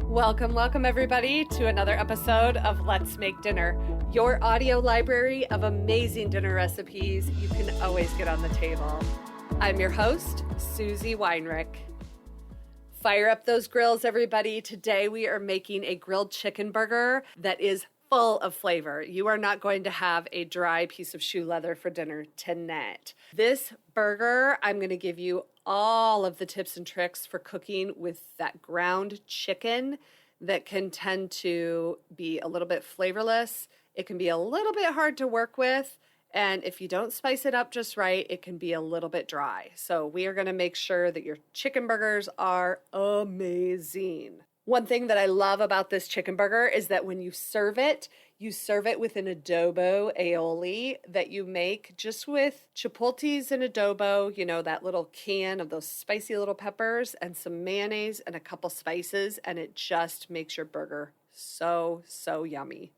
Welcome everybody to another episode of Let's Make Dinner, your audio library of amazing dinner recipes you can always get on the table. I'm your host, Susie Weinrich. Fire up those grills, everybody. Today we are making a grilled chicken burger that is full of flavor. You are not going to have a dry piece of shoe leather for dinner tonight. This burger, I'm going to give you all of the tips and tricks for cooking with that ground chicken that can tend to be a little bit flavorless. It can be a little bit hard to work with. And if you don't spice it up just right, it can be a little bit dry. So we are going to make sure that your chicken burgers are amazing. One thing that I love about this chicken burger is that when you serve it with an Adobo Aioli that you make just with chipotles and adobo, you know, that little can of those spicy little peppers and some mayonnaise and a couple spices, and it just makes your burger so yummy.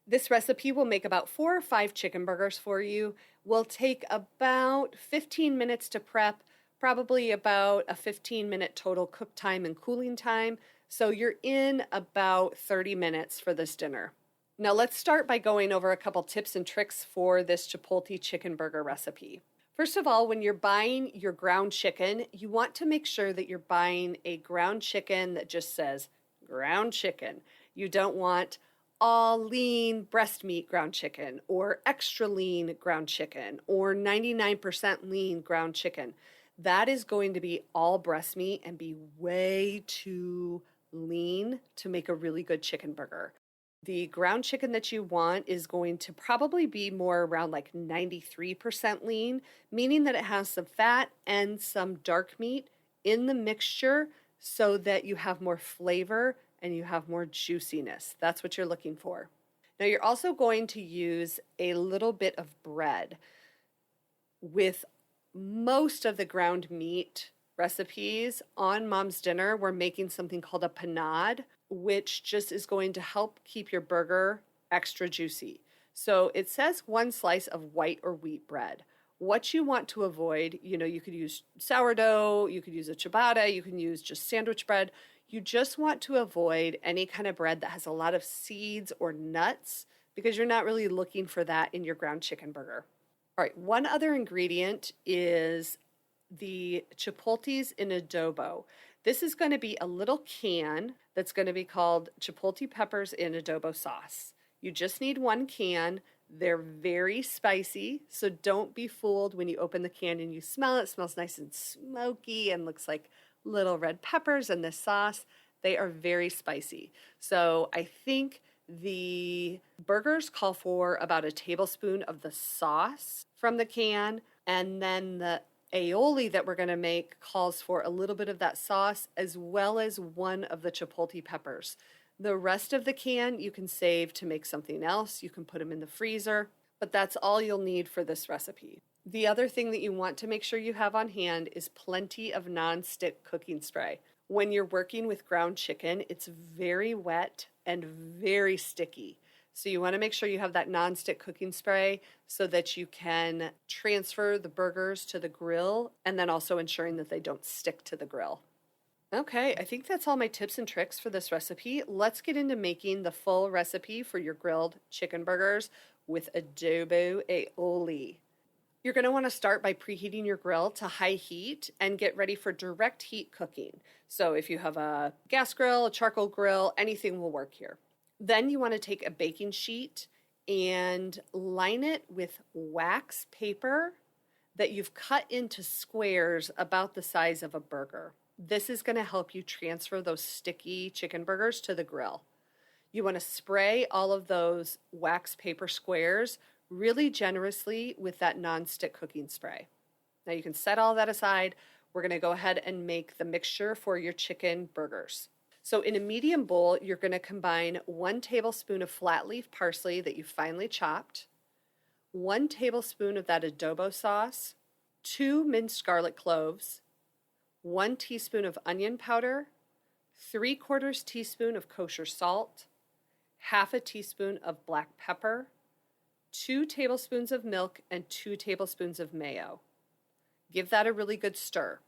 This recipe will make about 4 or 5 chicken burgers for you. Will take about 15 minutes to prep, probably about a 15-minute total cook time and cooling time. So you're in about 30 minutes for this dinner. Now let's start by going over a couple tips and tricks for this Chipotle chicken burger recipe. First of all, when you're buying your ground chicken, you want to make sure that you're buying a ground chicken that just says ground chicken. You don't want all lean breast meat ground chicken or extra lean ground chicken or 99% lean ground chicken. That is going to be all breast meat and be way too lean to make a really good chicken burger. The ground chicken that you want is going to probably be more around like 93% lean, meaning that it has some fat and some dark meat in the mixture so that you have more flavor and you have more juiciness. That's what you're looking for. Now you're also going to use a little bit of bread. With most of the ground meat recipes on Mom's Dinner, we're making something called a panade, which just is going to help keep your burger extra juicy. So it says 1 slice of white or wheat bread. What you want to avoid, you could use sourdough, you could use a ciabatta, you can use just sandwich bread. You just want to avoid any kind of bread that has a lot of seeds or nuts because you're not really looking for that in your ground chicken burger. All right, one other ingredient is the chipotles in adobo. This is going to be a little can that's going to be called Chipotle peppers in adobo sauce. You just need 1 can. They're very spicy, so don't be fooled when you open the can and you smell it. It smells nice and smoky and looks like little red peppers in this sauce. They are very spicy. So I think the burgers call for about a tablespoon of the sauce from the can, and then the aioli that we're going to make calls for a little bit of that sauce as well as 1 of the chipotle peppers. The rest of the can you can save to make something else. You can put them in the freezer, but that's all you'll need for this recipe. The other thing that you want to make sure you have on hand is plenty of non-stick cooking spray. When you're working with ground chicken, it's very wet and very sticky. So you want to make sure you have that non-stick cooking spray so that you can transfer the burgers to the grill and then also ensuring that they don't stick to the grill. Okay, I think that's all my tips and tricks for this recipe. Let's get into making the full recipe for your grilled chicken burgers with Adobo Aioli. You're going to want to start by preheating your grill to high heat and get ready for direct heat cooking. So if you have a gas grill, a charcoal grill, anything will work here. Then you want to take a baking sheet and line it with wax paper that you've cut into squares about the size of a burger. This is going to help you transfer those sticky chicken burgers to the grill. You want to spray all of those wax paper squares really generously with that non-stick cooking spray. Now you can set all that aside. We're going to go ahead and make the mixture for your chicken burgers. So in a medium bowl, you're going to combine 1 tablespoon of flat leaf parsley that you finely chopped, 1 tablespoon of that adobo sauce, 2 minced garlic cloves, 1 teaspoon of onion powder, 3/4 teaspoon of kosher salt, 1/2 teaspoon of black pepper, 2 tablespoons of milk, and 2 tablespoons of mayo. Give that a really good stir.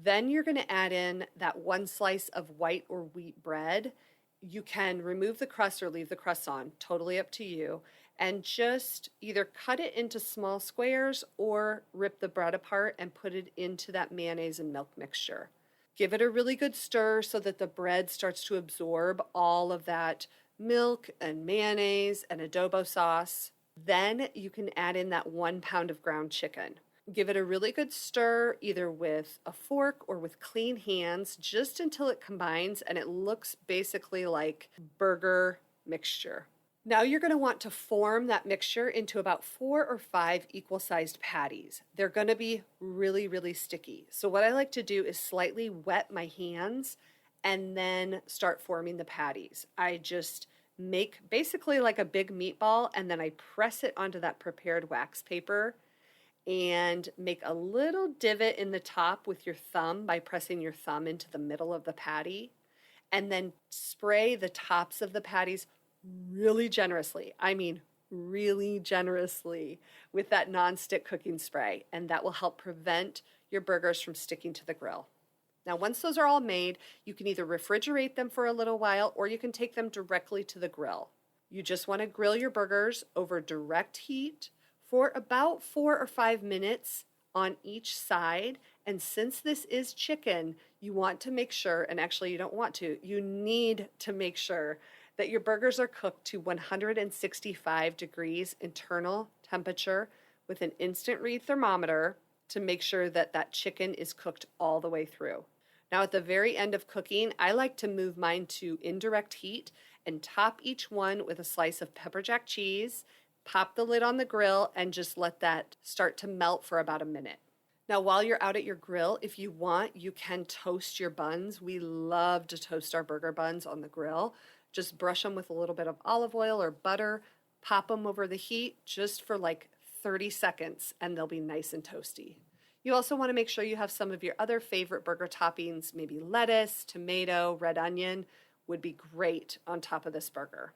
Then you're going to add in that one slice of white or wheat bread. You can remove the crust or leave the crust on, totally up to you, and just either cut it into small squares or rip the bread apart and put it into that mayonnaise and milk mixture. Give it a really good stir so that the bread starts to absorb all of that milk and mayonnaise and adobo sauce. Then you can add in that 1 pound of ground chicken. Give it a really good stir, either with a fork or with clean hands, just until it combines and it looks basically like burger mixture. Now you're going to want to form that mixture into about 4 or 5 equal-sized patties. They're going to be really, really sticky. So what I like to do is slightly wet my hands and then start forming the patties. I just make basically like a big meatball, and then I press it onto that prepared wax paper and make a little divot in the top with your thumb by pressing your thumb into the middle of the patty, and then spray the tops of the patties really generously. I mean, really generously with that nonstick cooking spray, and that will help prevent your burgers from sticking to the grill. Now, once those are all made, you can either refrigerate them for a little while or you can take them directly to the grill. You just want to grill your burgers over direct heat for about 4 or 5 minutes on each side. And since this is chicken, you want to make sure, and actually you don't want to, you need to make sure that your burgers are cooked to 165 degrees internal temperature with an instant read thermometer to make sure that that chicken is cooked all the way through. Now at the very end of cooking, I like to move mine to indirect heat and top each one with a slice of pepper jack cheese, pop the lid on the grill, and just let that start to melt for about a minute. Now, while you're out at your grill, if you want, you can toast your buns. We love to toast our burger buns on the grill. Just brush them with a little bit of olive oil or butter, pop them over the heat just for like 30 seconds, and they'll be nice and toasty. You also want to make sure you have some of your other favorite burger toppings, maybe lettuce, tomato, red onion, would be great on top of this burger.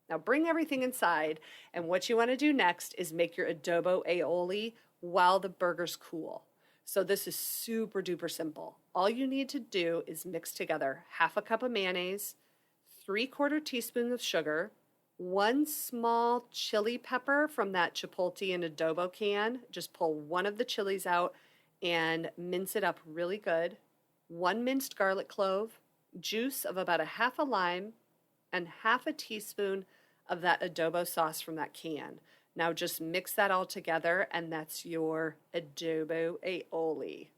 Now bring everything inside, and what you want to do next is make your adobo aioli while the burgers cool. So this is super duper simple. All you need to do is mix together half a cup of mayonnaise, 3/4 teaspoon of sugar, 1 small chili pepper from that Chipotle and adobo can. Just pull one of the chilies out and mince it up really good. 1 minced garlic clove, juice of about a half a lime, and half a teaspoon of that adobo sauce from that can. Now just mix that all together, and that's your adobo aioli.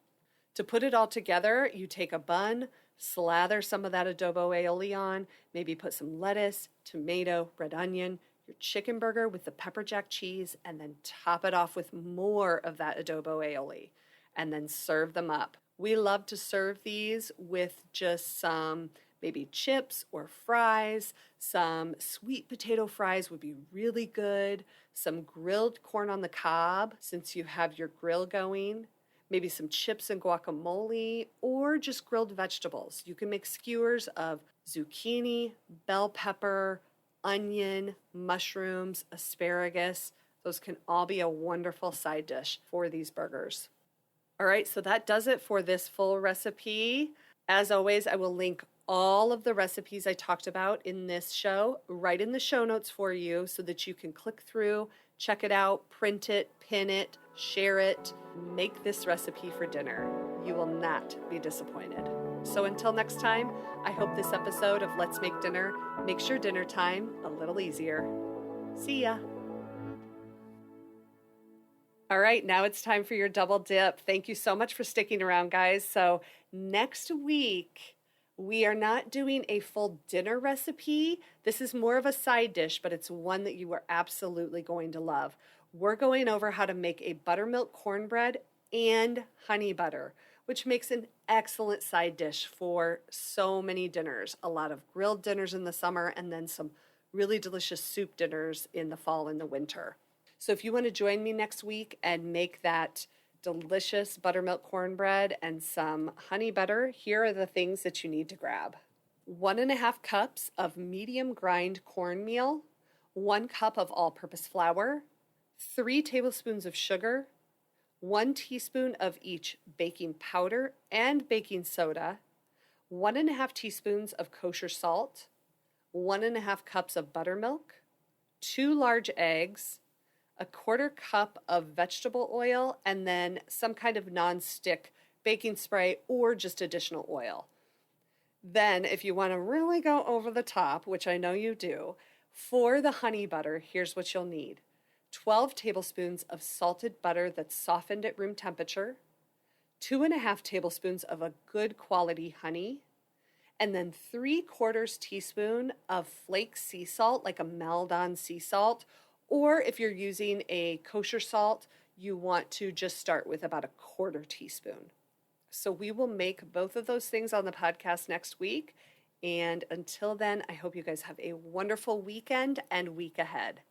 To put it all together, you take a bun, slather some of that adobo aioli on, maybe put some lettuce, tomato, red onion, your chicken burger with the pepper jack cheese, and then top it off with more of that adobo aioli, and then serve them up. We love to serve these with just some maybe chips or fries. Some sweet potato fries would be really good. Some grilled corn on the cob, since you have your grill going. Maybe some chips and guacamole, or just grilled vegetables. You can make skewers of zucchini, bell pepper, onion, mushrooms, asparagus. Those can all be a wonderful side dish for these burgers. All right, so that does it for this full recipe. As always, I will link all of the recipes I talked about in this show right in the show notes for you so that you can click through, check it out, print it, pin it, share it, make this recipe for dinner. You will not be disappointed. So until next time, I hope this episode of Let's Make Dinner makes your dinner time a little easier. See ya. All right, now it's time for your double dip. Thank you so much for sticking around, guys. So next week, we are not doing a full dinner recipe. This is more of a side dish, but it's one that you are absolutely going to love. We're going over how to make a buttermilk cornbread and honey butter, which makes an excellent side dish for so many dinners. A lot of grilled dinners in the summer, and then some really delicious soup dinners in the fall and the winter. So if you want to join me next week and make that delicious buttermilk cornbread and some honey butter, here are the things that you need to grab. 1.5 cups of medium grind cornmeal, 1 cup of all-purpose flour, 3 tablespoons of sugar, 1 teaspoon of each baking powder and baking soda, 1.5 teaspoons of kosher salt, 1.5 cups of buttermilk, 2 large eggs, a 1/4 cup of vegetable oil, and then some kind of non-stick baking spray or just additional oil. Then, if you want to really go over the top, which I know you do, for the honey butter, here's what you'll need. 12 tablespoons of salted butter that's softened at room temperature, 2.5 tablespoons of a good quality honey, and then 3/4 teaspoon of flake sea salt, like a Maldon sea salt, or if you're using a kosher salt, you want to just start with about a 1/4 teaspoon. So we will make both of those things on the podcast next week. And until then, I hope you guys have a wonderful weekend and week ahead.